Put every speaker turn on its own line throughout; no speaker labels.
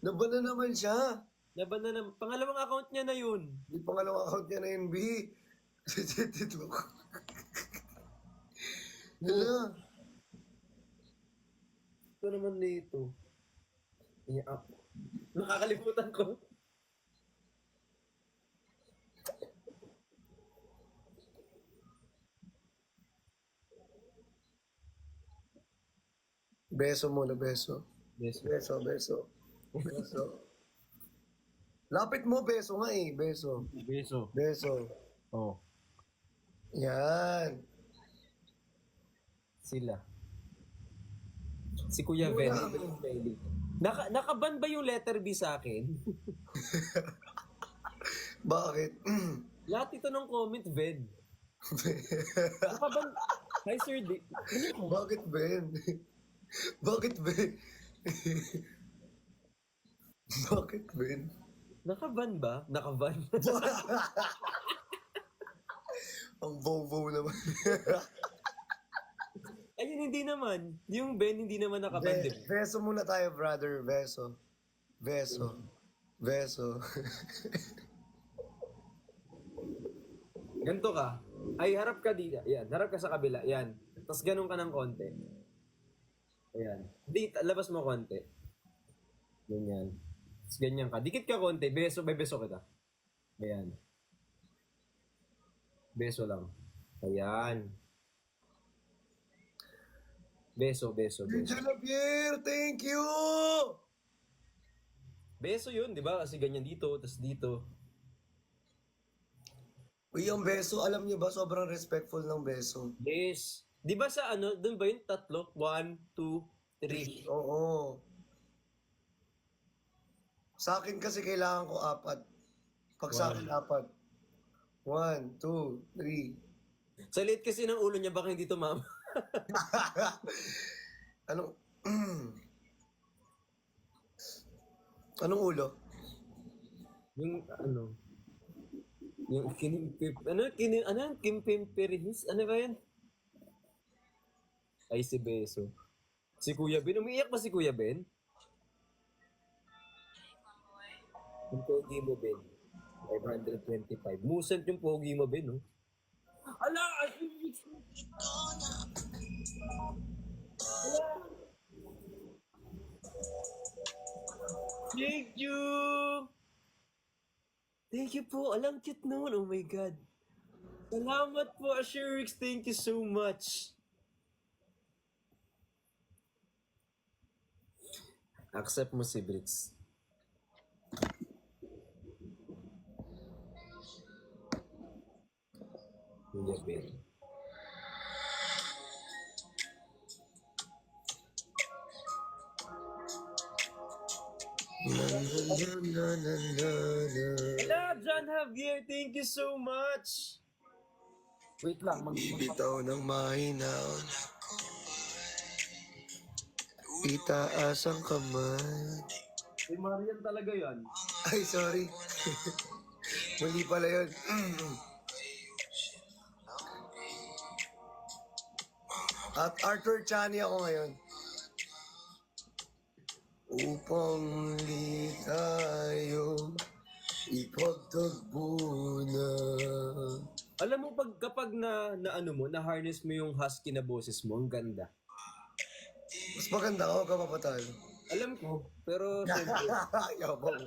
Laban na naman siya.
Laban na naman. Pangalawang account niya na yun.
Di pangalawang account niya na yun, B. Dito ko. Hala.
Ito naman nito. Yeah. Nakakalimutan ko.
Beso muna, beso.
Yes.
Beso, beso. Beso. Lapit mo, beso nga eh. Beso.
Beso.
Beso.
Oh.
Yan.
Sila. Si Kuya Ven. Nakaban ba yung letter B sa akin?
Bakit?
Lahat ito ng comment, Ven. Nakaban... Hi, Sir D.
Bakit, Ben? Bakit, Ben? Bakit, Ben?
Nakaban ba? Nakaban?
Ang bow naman.
Ayun, hindi naman. Yung Ben, hindi naman nakaban, di ba?
Beso muna tayo, brother. Beso. Beso. Beso.
Ganto ka. Ay, harap ka dito. Yan, harap ka sa kabila. Yan. Tapos ganun ka ng konti. Ayan. Di, labas mo konti. Ganyan. Tapos ganyan ka. Dikit ka konti. Beso, beso kita. Ayan. Beso lang. Ayan. Beso, beso, beso.
Javier, thank you!
Beso yun, di ba? Kasi ganyan dito, tapos dito.
Uy, ang beso, alam niyo ba, sobrang respectful ng beso.
Yes. Di ba sa ano, dun ba yung tatlo? 1, 2, 3.
Oo. Sa akin kasi kailangan ko 4. Pag sa akin 4. 1, 2, 3.
Sa liit kasi ng ulo niya, baka hindi tumama.
Anong... Anong ulo?
Yung ano, yung kinimpimperihis? Ano ba yan? Ay, si Beso. Si Kuya Ben. Umiiyak ba si Kuya Ben? Yung pogi mo, Ben. 525. Musant yung pogi mo, Ben, no? Ala! Thank you! Thank you po. Alam, cute noon. Oh my God. Salamat po, Asherix. Thank you so much. Accept mo si Bricks. Kuya Ben. Hello, John Javier. Thank you so much. Wait lang.
Bibitaw ng mahinaw. Itaas ang kamay.
Si Marian talaga yan.
Ay, sorry. Mali pala yun. At Arthur Chani ako ngayon. Upang di tayo ipagtagpo na.
Alam mo, kapag ano mo, na-harness mo yung husky na boses mo, ang ganda.
Mas maganda ako kapapatalo.
Alam ko, pero syempre,
Yabang.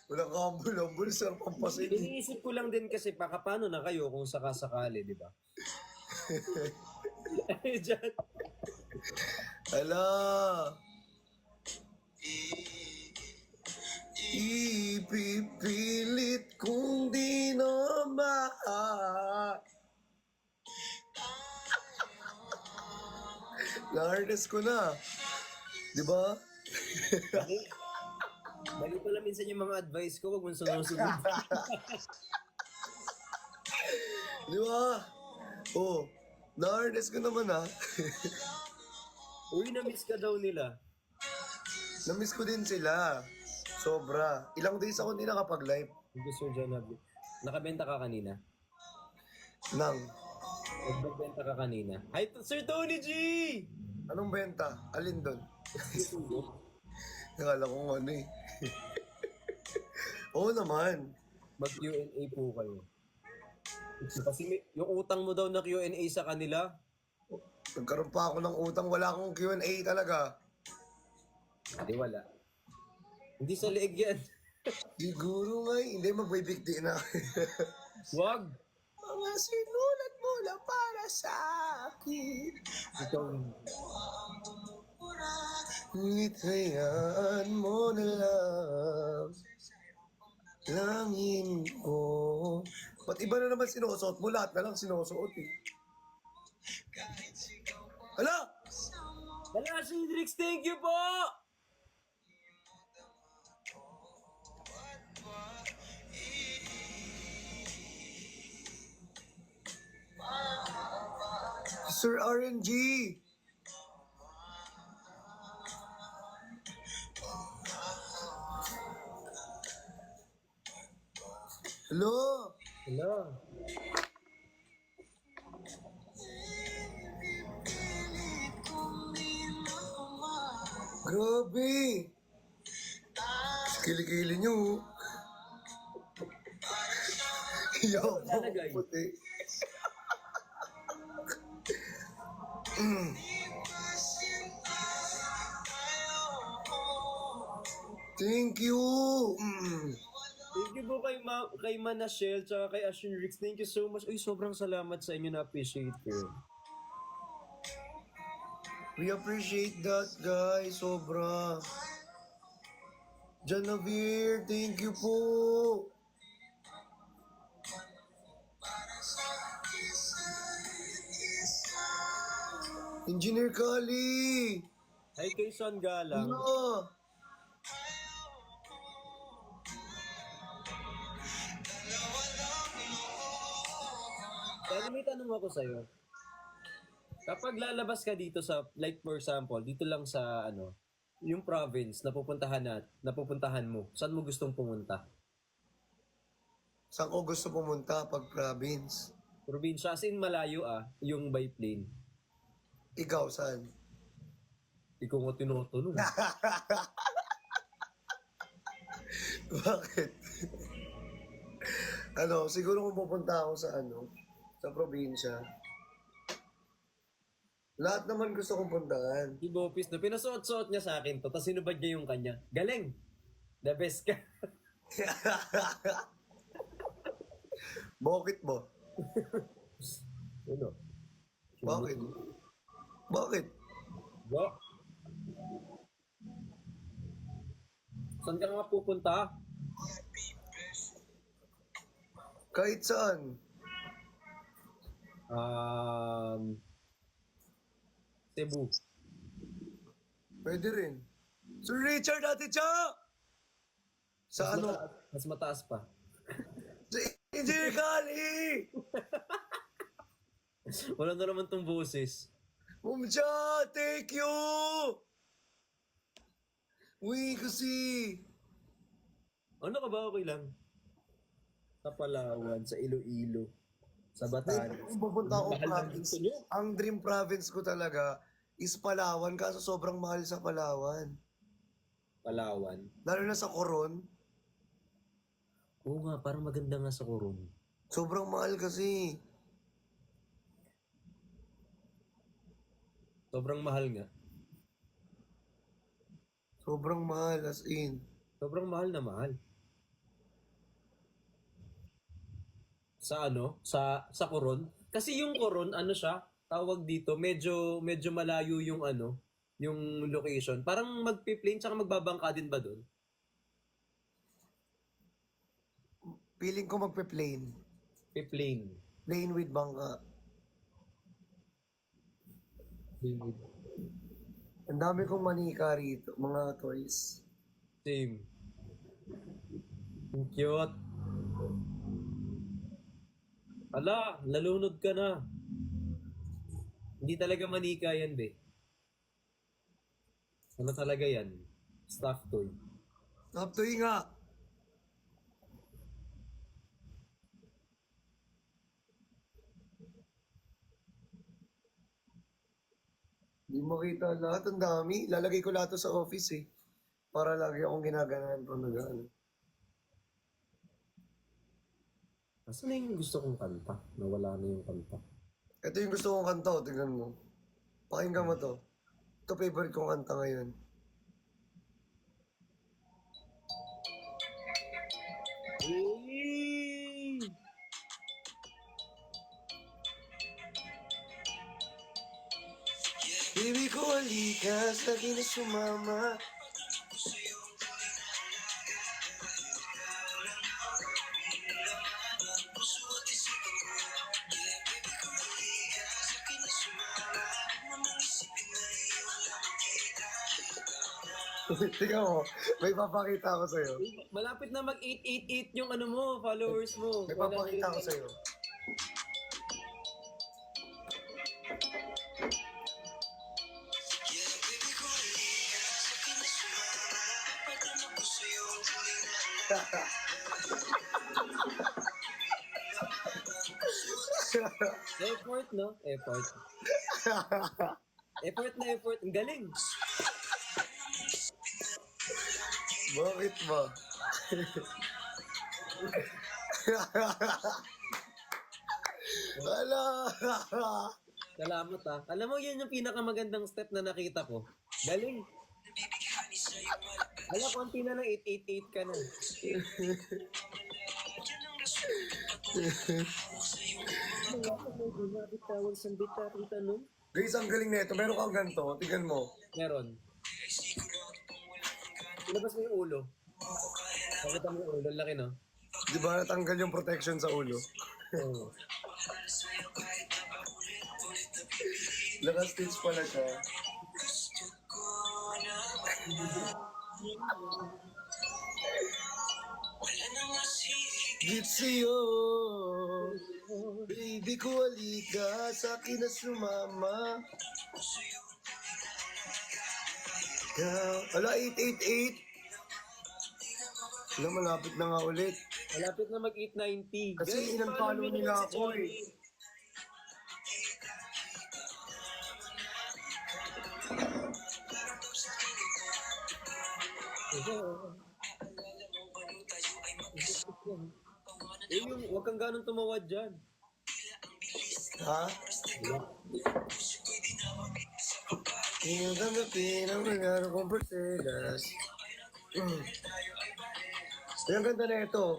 Walang kambul-ambul sa pampasin.
iniisip ko lang din kasi paano na kayo kung sakasakali, di ba? Ay, John.
Ala. Ipipilit kung di na Na-harness ko na. Di ba?
Mali pala minsan yung mga advice ko, wag mong sunod-sunod.
Di ba? Oh, na-harness ko naman ha.
Uy, na-miss ka daw nila.
Na-miss ko din sila. Sobra. Ilang days ako hindi nakapag-live.
Thank you, Sir John Abdi. Nakabenta ka kanina?
Nang.
Nagbenta ka kanina? Hi, Sir Tony G!
Anong benta? Alin doon?
Susugot.
Nakala ko ano eh. Oo naman.
Mag-Q&A po kayo. Kasi yung utang mo daw na Q&A sa kanila,
Nagkaroon pa ako ng utang. Wala akong Q&A talaga.
di wala. Hindi sa leeg yan.
Siguro nga eh. Hindi, magbibigti na.
Wag!
Mga sinulat mo lang para sa akin.
Ikaw,
Ngunit hayaan mo na lang. Langin ko. Ba't iba na naman sinusuot mo? Lahat na lang sinusuot eh. Hala!
wala si Hendrix, thank you po!
Sir RNG! Hello!
Wala.
Grabe! Kili-kili nyo. Yo,
Lalagay.
puti. Thank you.
Thank you po kay Manashel tsaka kay Ashun Rix. Thank you so much. Uy, sobrang salamat sa inyo, na-appreciate ko.
We appreciate that, guys. Sobra. Janavir, thank you po. Engineer Kali.
Hi kay Son Galang.
Ano?
Pero may tanong ako sa'yo. Kapag lalabas ka dito sa, like for example, dito lang sa yung province na napupuntahan mo, saan mo gustong pumunta?
Saan ko gusto pumunta pag province?
Probinsya, as in malayo yung by plane.
Ikaw, saan?
Ikaw nga tinotanong.
Bakit? Siguro kung pupunta ako sa probinsya. Lahat naman gusto kong puntahan.
Si Bopis, no, pinasuot-suot niya sa akin to, tapos sinubad niya yung kanya. Galing! The best ka.
Bakit ba?
Ano?
Bakit? Bakit?
Ba? Saan ka nga pupunta?
Kahit saan.
Cebu.
Pwede rin. Sir Richard Aticha! Sa
Mas mataas pa.
Sa Engineer Kali!
Wala na naman tong boses.
Mumcha, thank you! Uy, kasi...
Ano ka ba? Okay lang. Sa Palawan, sa Iloilo, sa Batanes.
Kung pupunta akong
Mahal ng
province,
gusto niyo.
ang dream province ko talaga is Palawan, kaso sobrang mahal sa Palawan.
Palawan.
Lalo na sa Coron,
Oo nga, parang maganda nga sa Coron.
sobrang mahal kasi.
Sobrang mahal nga.
Sobrang mahal, as in.
Sobrang mahal na mahal. Sa sa Coron. Kasi yung Coron, siya, tawag dito, medyo malayo yung yung location. Parang magpi-plane tsaka magbabangka din ba doon?
Feeling ko magpe-plane.
Plane.
Plane with bangka. Ang dami kong manika rito, mga toys.
Same. Ang cute. Ala, nalunod ka na. Hindi talaga manika yan, be. Ano talaga yan? Stuffed toy.
Top to nga. Hindi makita lahat. Ang dami. Lalagay ko lahat to sa office eh. Para lagi akong ginaganahan pag nag-ano.
Asa na yung gusto kong kanta? Nawala na yung kanta.
Ito yung gusto kong kanta, oh. Tingnan mo. Pakinggan mo to. Ito favorite kong kanta ngayon.
Hey!
Baby ko, halika, sa akin na sumama. Tingnan mo, may papakita ako sa'yo.
Malapit na mag-888 yung ano mo, followers mo.
May papakita ako sa'yo.
Effort, no? Effort. Effort na effort. Ang galing.
Bakit ba? Ala!
Salamat ah. Alam mo, yun yung pinakamagandang step na nakita ko. Galing. Alam, konti na lang 888 ka na.
Guys, ang galing nito. Meron kang ganito. Tingnan mo.
Meron. Ilabas mo yung ulo. Pakita mo yung ulo. Laki, no?
Di ba natanggal yung protection sa ulo?
Oo.
Naka-stitch pala siya. Gitsio, baby ko halika, sa akin na sumama. Ala, 888. Alam, malapit na nga ulit.
Malapit na mag-890.
Kasi
Guys,
in-unfollow
follow
nila
si
ako
Johnny.
eh.
Eh, yung, huwag kang ganun tumawad dyan.
Ha? Yung tanggapin ang regalo kong persegas. Yung ganda na ito.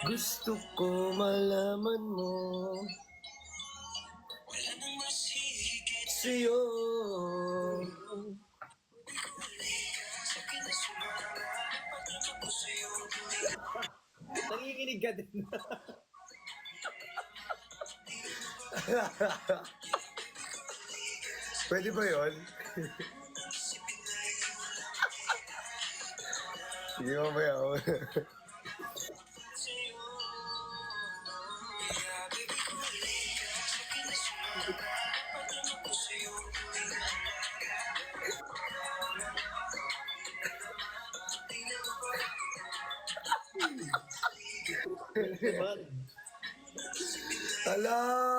Gusto ko malaman mo sa'yo.
Nanginginig ka din.
Pwede ba yun? Hindi mo ba yun?
Naman.
Ala!